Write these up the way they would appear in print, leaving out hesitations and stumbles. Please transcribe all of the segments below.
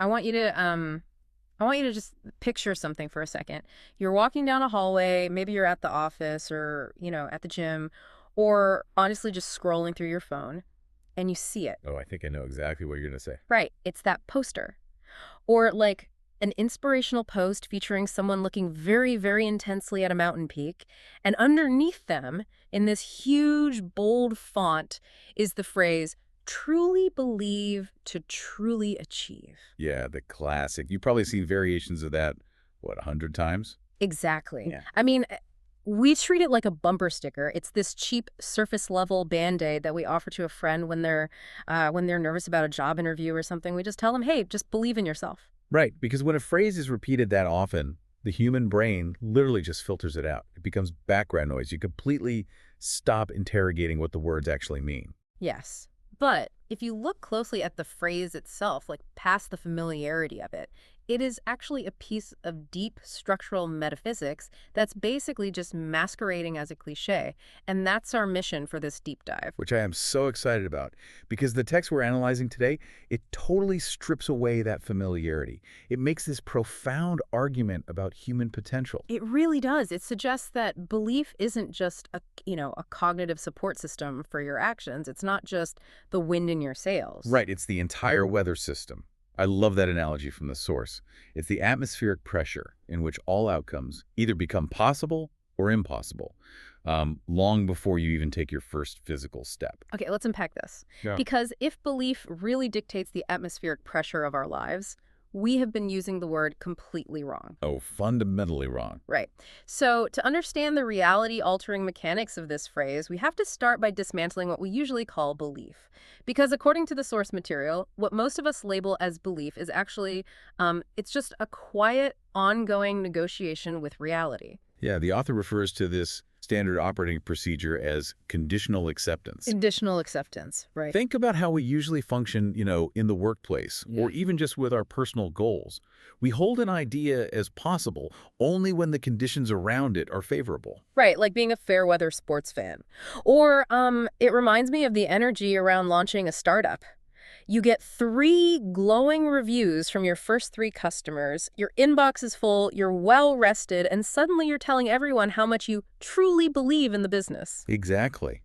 I want you to just picture something for a second. You're walking down a hallway, maybe you're at the office or, at the gym, or honestly just scrolling through your phone, and you see it. Oh, I think I know exactly what you're going to say. Right, it's that poster. Or like an inspirational post featuring someone looking very, very intensely at a mountain peak, and underneath them, in this huge, bold font, is the phrase, truly believe to truly achieve. Yeah, the classic. You've probably seen variations of that, what, 100 times? Exactly. Yeah. I mean, we treat it like a bumper sticker. It's this cheap surface level Band-Aid that we offer to a friend when they're nervous about a job interview or something. We just tell them, hey, just believe in yourself. Right, because when a phrase is repeated that often, the human brain literally just filters it out. It becomes background noise. You completely stop interrogating what the words actually mean. Yes. But if you look closely at the phrase itself, like past the familiarity of it, it is actually a piece of deep structural metaphysics that's basically just masquerading as a cliche. And that's our mission for this deep dive. Which I am so excited about, because the text we're analyzing today, it totally strips away that familiarity. It makes this profound argument about human potential. It really does. It suggests that belief isn't just a cognitive support system for your actions. It's not just the wind in your sails. Right, it's the entire weather system. I love that analogy from the source. It's the atmospheric pressure in which all outcomes either become possible or impossible, long before you even take your first physical step. Okay, let's unpack this. Yeah. Because if belief really dictates the atmospheric pressure of our lives, we have been using the word completely wrong. Oh, fundamentally wrong. Right. So to understand the reality-altering mechanics of this phrase, we have to start by dismantling what we usually call belief. Because according to the source material, what most of us label as belief is actually, it's just a quiet, ongoing negotiation with reality. Yeah, the author refers to this standard operating procedure as conditional acceptance. Conditional acceptance, right? Think about how we usually function, in the workplace, or even just with our personal goals. We hold an idea as possible only when the conditions around it are favorable. Right, like being a fair weather sports fan. Or it reminds me of the energy around launching a startup. You get 3 glowing reviews from your first 3 customers, your inbox is full, you're well rested, and suddenly you're telling everyone how much you truly believe in the business. Exactly.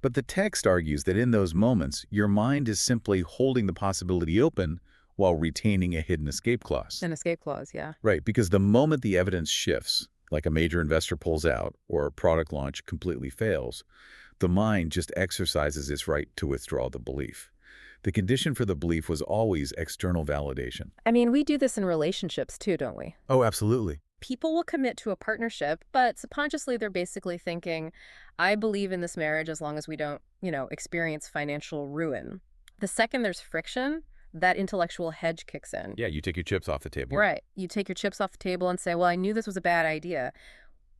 But the text argues that in those moments, your mind is simply holding the possibility open while retaining a hidden escape clause. An escape clause, yeah. Right, because the moment the evidence shifts, like a major investor pulls out or a product launch completely fails, the mind just exercises its right to withdraw the belief. The condition for the belief was always external validation. I mean, we do this in relationships too, don't we? Oh, absolutely. People will commit to a partnership, but subconsciously they're basically thinking, I believe in this marriage as long as we don't, experience financial ruin. The second there's friction, that intellectual hedge kicks in. Yeah, you take your chips off the table. Right. You take your chips off the table and say, well, I knew this was a bad idea.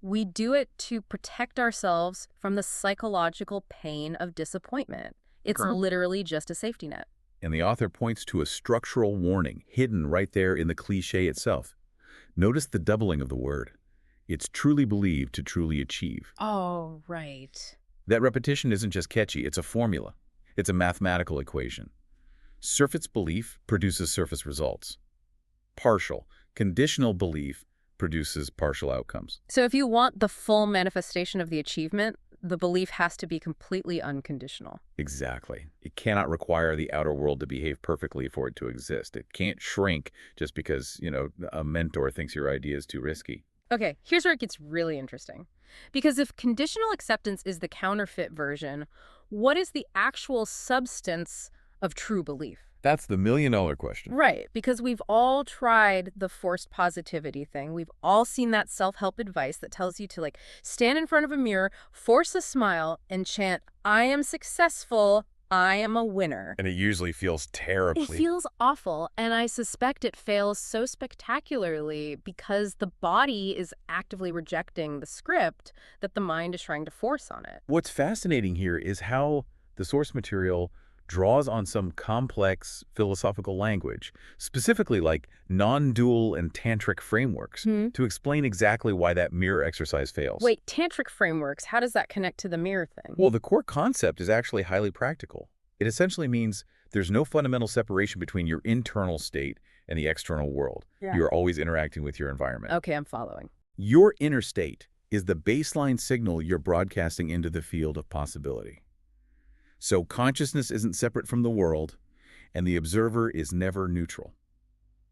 We do it to protect ourselves from the psychological pain of disappointment. It's literally just a safety net. And the author points to a structural warning hidden right there in the cliche itself. Notice the doubling of the word. It's truly believed to truly achieve. Oh, right. That repetition isn't just catchy, it's a formula. It's a mathematical equation. Surface belief produces surface results. Partial, conditional belief produces partial outcomes. So if you want the full manifestation of the achievement, the belief has to be completely unconditional. Exactly. It cannot require the outer world to behave perfectly for it to exist. It can't shrink just because, a mentor thinks your idea is too risky. Okay, here's where it gets really interesting. Because if conditional acceptance is the counterfeit version, what is the actual substance of true belief? That's the million-dollar question. Right, because we've all tried the forced positivity thing. We've all seen that self-help advice that tells you to stand in front of a mirror, force a smile, and chant, I am successful, I am a winner. And it usually feels terribly. It feels awful, and I suspect it fails so spectacularly because the body is actively rejecting the script that the mind is trying to force on it. What's fascinating here is how the source material draws on some complex philosophical language, specifically like non-dual and tantric frameworks, to explain exactly why that mirror exercise fails. Wait, tantric frameworks, how does that connect to the mirror thing? Well, the core concept is actually highly practical. It essentially means there's no fundamental separation between your internal state and the external world. Yeah. You're always interacting with your environment. Okay, I'm following. Your inner state is the baseline signal you're broadcasting into the field of possibility. So consciousness isn't separate from the world, and the observer is never neutral.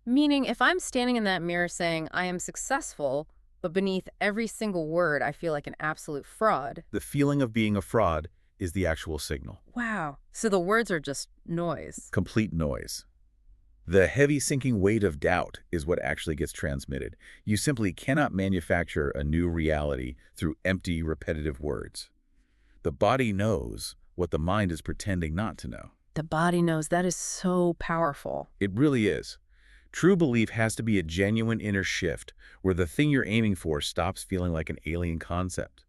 Meaning, if I'm standing in that mirror saying, I am successful, but beneath every single word, I feel like an absolute fraud. The feeling of being a fraud is the actual signal. Wow. So the words are just noise. Complete noise. The heavy sinking weight of doubt is what actually gets transmitted. You simply cannot manufacture a new reality through empty, repetitive words. The body knows what the mind is pretending not to know. The body knows. That is so powerful. It really is. True belief has to be a genuine inner shift where the thing you're aiming for stops feeling like an alien concept.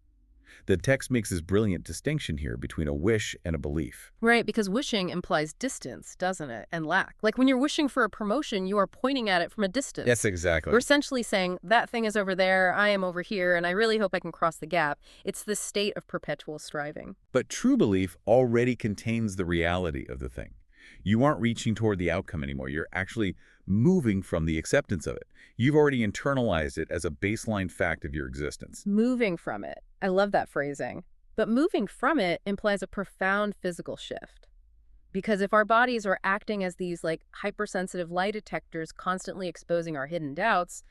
The text makes this brilliant distinction here between a wish and a belief. Right, because wishing implies distance, doesn't it? And lack. Like when you're wishing for a promotion, you are pointing at it from a distance. Yes, exactly. You're essentially saying, that thing is over there, I am over here, and I really hope I can cross the gap. It's this state of perpetual striving. But true belief already contains the reality of the thing. You aren't reaching toward the outcome anymore. You're actually moving from the acceptance of it. You've already internalized it as a baseline fact of your existence. Moving from it. I love that phrasing. But moving from it implies a profound physical shift. Because if our bodies are acting as these like hypersensitive lie detectors constantly exposing our hidden doubts,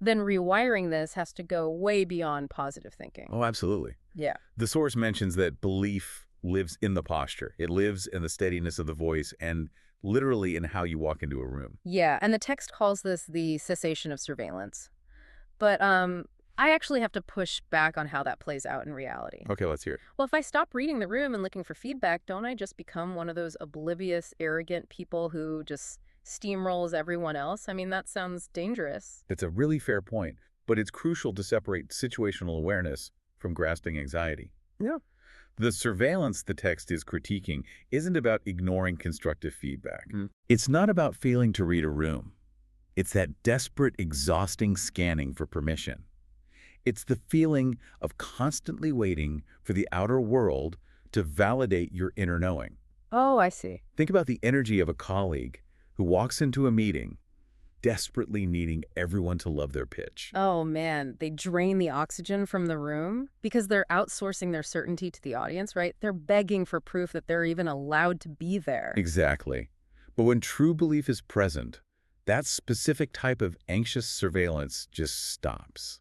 then rewiring this has to go way beyond positive thinking. Oh, absolutely. Yeah. The source mentions that belief lives in the posture. It lives in the steadiness of the voice and literally in how you walk into a room. Yeah, and the text calls this the cessation of surveillance. But I actually have to push back on how that plays out in reality. Okay, let's hear it. Well, if I stop reading the room and looking for feedback, don't I just become one of those oblivious, arrogant people who just steamrolls everyone else? I mean, that sounds dangerous. It's a really fair point, but it's crucial to separate situational awareness from grasping anxiety. Yeah. The surveillance the text is critiquing isn't about ignoring constructive feedback. It's not about failing to read a room. It's that desperate, exhausting scanning for permission. It's the feeling of constantly waiting for the outer world to validate your inner knowing. Oh, I see. Think about the energy of a colleague who walks into a meeting desperately needing everyone to love their pitch. Oh, man, they drain the oxygen from the room because they're outsourcing their certainty to the audience, right? They're begging for proof that they're even allowed to be there. Exactly. But when true belief is present, that specific type of anxious surveillance just stops.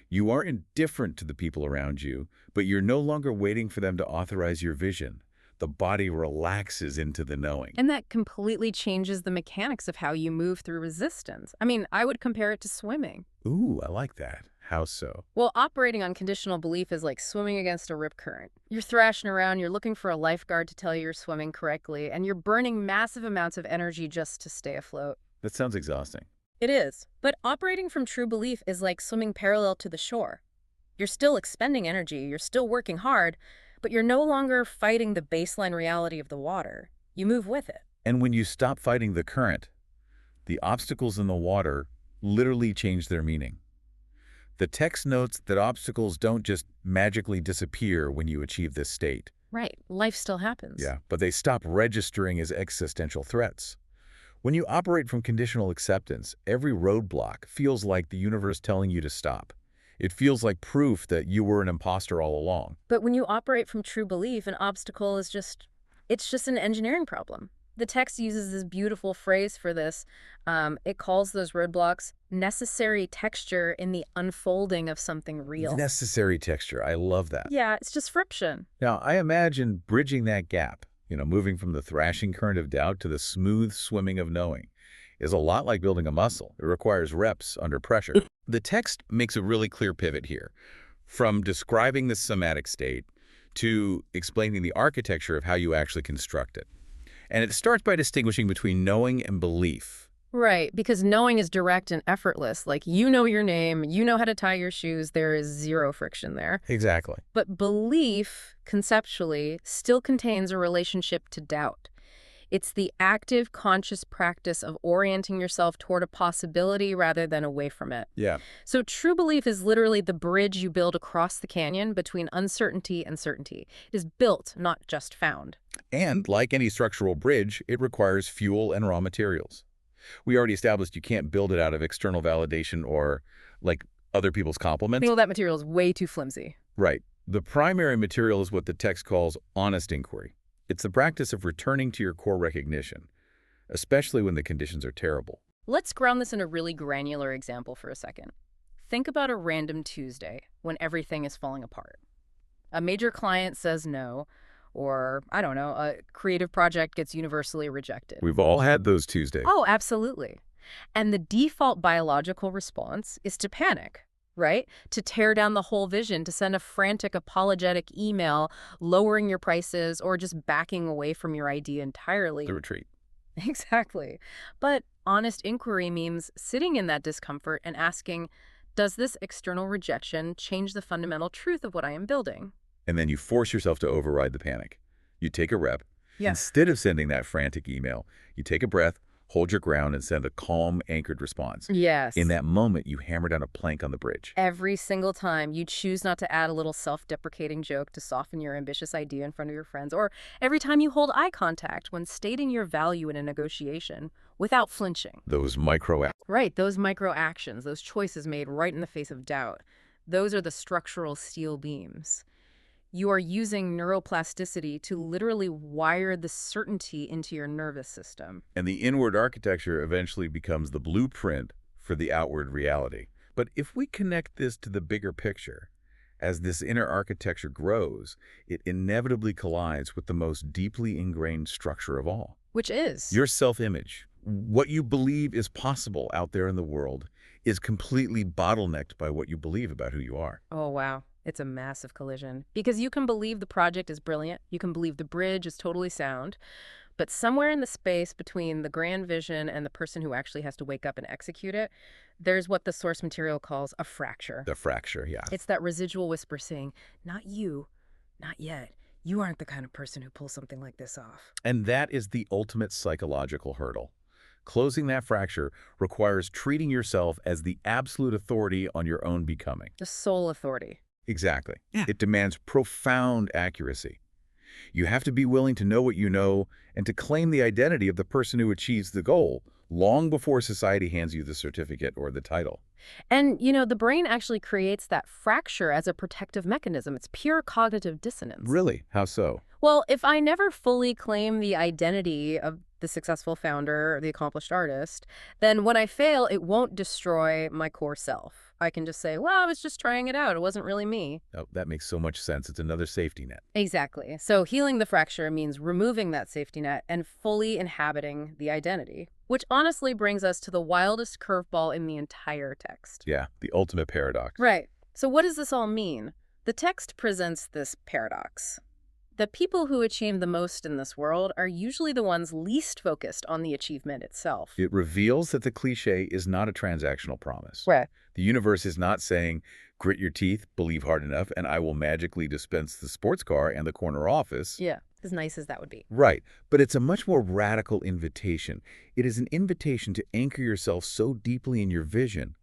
You are indifferent to the people around you, but you're no longer waiting for them to authorize your vision. The body relaxes into the knowing. And that completely changes the mechanics of how you move through resistance. I mean, I would compare it to swimming. Ooh, I like that. How so? Well, operating on conditional belief is like swimming against a rip current. You're thrashing around, you're looking for a lifeguard to tell you you're swimming correctly, and you're burning massive amounts of energy just to stay afloat. That sounds exhausting. It is. But operating from true belief is like swimming parallel to the shore. You're still expending energy, you're still working hard, but you're no longer fighting the baseline reality of the water. You move with it. And when you stop fighting the current, the obstacles in the water literally change their meaning. The text notes that obstacles don't just magically disappear when you achieve this state. Right. Life still happens. Yeah, but they stop registering as existential threats. When you operate from conditional acceptance, every roadblock feels like the universe telling you to stop. It feels like proof that you were an imposter all along. But when you operate from true belief, an obstacle is it's just an engineering problem. The text uses this beautiful phrase for this. It calls those roadblocks necessary texture in the unfolding of something real. Necessary texture. I love that. Yeah, it's just friction. Now, I imagine bridging that gap, moving from the thrashing current of doubt to the smooth swimming of knowing, is a lot like building a muscle. It requires reps under pressure. The text makes a really clear pivot here, from describing the somatic state to explaining the architecture of how you actually construct it. And it starts by distinguishing between knowing and belief. Right, because knowing is direct and effortless. Like, you know your name, you know how to tie your shoes, there is zero friction there. Exactly. But belief, conceptually, still contains a relationship to doubt. It's the active, conscious practice of orienting yourself toward a possibility rather than away from it. Yeah. So true belief is literally the bridge you build across the canyon between uncertainty and certainty. It is built, not just found. And like any structural bridge, it requires fuel and raw materials. We already established you can't build it out of external validation or, like, other people's compliments. Feel that material is way too flimsy. Right. The primary material is what the text calls honest inquiry. It's the practice of returning to your core recognition, especially when the conditions are terrible. Let's ground this in a really granular example for a second. Think about a random Tuesday when everything is falling apart. A major client says no, or, I don't know, a creative project gets universally rejected. We've all had those Tuesdays. Oh, absolutely. And the default biological response is to panic, right? To tear down the whole vision, to send a frantic apologetic email, lowering your prices, or just backing away from your idea entirely. The retreat. Exactly. But honest inquiry means sitting in that discomfort and asking, does this external rejection change the fundamental truth of what I am building? And then you force yourself to override the panic. You take a rep. Yeah. Instead of sending that frantic email, you take a breath, hold your ground, and send a calm, anchored response. Yes. In that moment, you hammer down a plank on the bridge. Every single time you choose not to add a little self-deprecating joke to soften your ambitious idea in front of your friends, or every time you hold eye contact when stating your value in a negotiation without flinching. Those micro. Right, those micro actions, those choices made right in the face of doubt, those are the structural steel beams. You are using neuroplasticity to literally wire the certainty into your nervous system. And the inward architecture eventually becomes the blueprint for the outward reality. But if we connect this to the bigger picture, as this inner architecture grows, it inevitably collides with the most deeply ingrained structure of all. Which is? Your self-image. What you believe is possible out there in the world is completely bottlenecked by what you believe about who you are. Oh, wow. It's a massive collision. Because you can believe the project is brilliant, you can believe the bridge is totally sound, but somewhere in the space between the grand vision and the person who actually has to wake up and execute it, there's what the source material calls a fracture. The fracture, yeah. It's that residual whisper saying, not you, not yet. You aren't the kind of person who pulls something like this off. And that is the ultimate psychological hurdle. Closing that fracture requires treating yourself as the absolute authority on your own becoming. The sole authority. Exactly. Yeah. It demands profound accuracy. You have to be willing to know what you know and to claim the identity of the person who achieves the goal long before society hands you the certificate or the title. And, the brain actually creates that fracture as a protective mechanism. It's pure cognitive dissonance. Really? How so? Well, if I never fully claim the identity of the successful founder or the accomplished artist, then when I fail, it won't destroy my core self. I can just say, well, I was just trying it out. It wasn't really me. Oh, that makes so much sense. It's another safety net. Exactly. So healing the fracture means removing that safety net and fully inhabiting the identity, which honestly brings us to the wildest curveball in the entire text. Yeah, the ultimate paradox. Right. So what does this all mean? The text presents this paradox. The people who achieve the most in this world are usually the ones least focused on the achievement itself. It reveals that the cliche is not a transactional promise. Right. The universe is not saying, grit your teeth, believe hard enough, and I will magically dispense the sports car and the corner office. Yeah, as nice as that would be. Right, but it's a much more radical invitation. It is an invitation to anchor yourself so deeply in your vision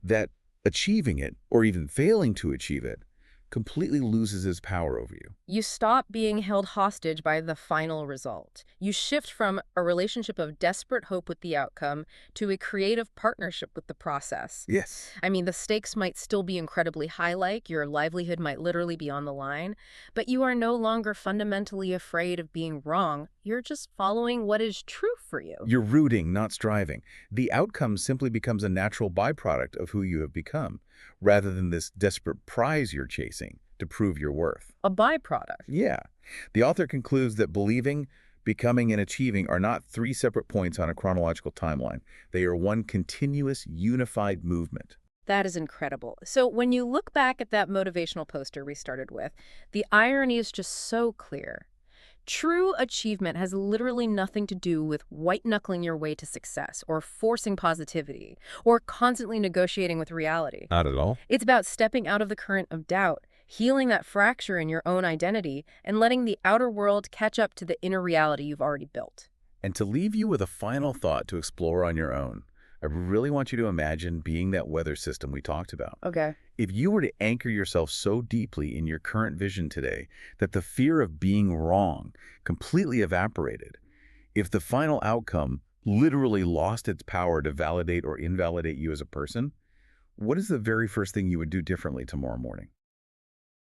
that achieving it, or even failing to achieve it, completely loses its power over you. You stop being held hostage by the final result. You shift from a relationship of desperate hope with the outcome to a creative partnership with the process. Yes. I mean, the stakes might still be incredibly high, like your livelihood might literally be on the line, but you are no longer fundamentally afraid of being wrong. You're just following what is true for you. You're rooting, not striving. The outcome simply becomes a natural byproduct of who you have become, rather than this desperate prize you're chasing to prove your worth. A byproduct. Yeah. The author concludes that believing, becoming, and achieving are not three separate points on a chronological timeline. They are one continuous, unified movement. That is incredible. So when you look back at that motivational poster we started with, the irony is just so clear. True achievement has literally nothing to do with white-knuckling your way to success or forcing positivity or constantly negotiating with reality. Not at all. It's about stepping out of the current of doubt, healing that fracture in your own identity, and letting the outer world catch up to the inner reality you've already built. And to leave you with a final thought to explore on your own, I really want you to imagine being that weather system we talked about. Okay. If you were to anchor yourself so deeply in your current vision today that the fear of being wrong completely evaporated, if the final outcome, literally lost its power to validate or invalidate you as a person, what is the very first thing you would do differently tomorrow morning?